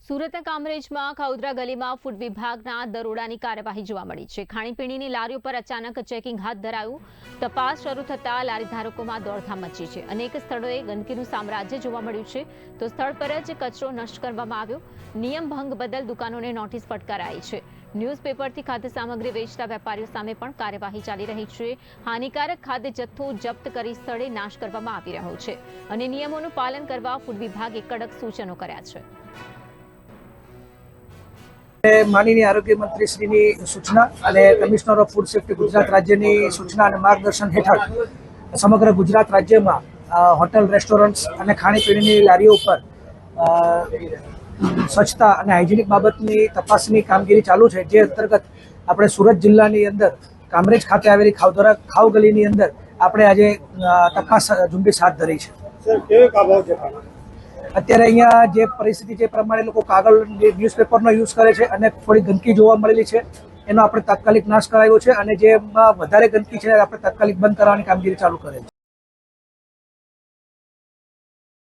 સુરતના કામરેજમાં ખાઉદરા ગલીમાં ફૂડ વિભાગના દરોડાની કાર્યવાહી જોવા મળી છે। ખાણીપીણીની લારીઓ પર અચાનક ચેકિંગ હાથ ધરાયું। તપાસ શરૂ થતાં લારી ધારકોમાં દોડધામ મચી છે। અનેક સ્થળોએ ગંદકીનું સામ્રાજ્ય જોવા મળ્યું છે તો સ્થળ પર જ કચરો નષ્ટ કરવામાં આવ્યો। નિયમ ભંગ બદલ દુકાનોને નોટિસ ફટકારાઈ છે। ન્યૂઝપેપરથી ખાદ્ય સામગ્રી વેચતા વેપારીઓ સામે પણ કાર્યવાહી ચાલી રહી છે। હાનિકારક ખાદ્ય જથ્થો જપ્ત કરી સ્થળે નાશ કરવામાં આવી રહ્યો છે અને નિયમોનું પાલન કરવા ફૂડ વિભાગે કડક સૂચનો કર્યા છે। માનનીય આરોગ્ય મંત્રી શ્રીની સૂચના અને commissioner of food safety Gujarat રાજ્યની સૂચના અને માર્ગદર્શન હેઠળ સમગ્ર ગુજરાત રાજ્યમાં હોટલ, રેસ્ટોરન્ટ્સ અને ખાણીપીણીની લારીઓ પર સ્વચ્છતા અને હાઇજેનિક બાબતની તપાસની કામગીરી ચાલુ છે। જે અંતર્ગત આપણે સુરત જિલ્લાની અંદર કામરેજ ખાતે આવેલી ખાઉ ગલીની અંદર આપણે આજે તપાસ ઝુંબેશ હાથ ધરી છે। અત્યારે અહીંયા જે પરિસ્થિતિ જે પ્રમાણે લોકો કાગળ ન્યૂઝપેપરનો યુઝ કરે છે અને થોડી ગંદકી જોવા મળેલી છે એનો આપણે તાત્કાલિક નાશ કરાયો છે અને જેમાં વધારે ગંદકી છે આપણે તાત્કાલિક બંધ કરવાની કામગીરી ચાલુ કરે છે।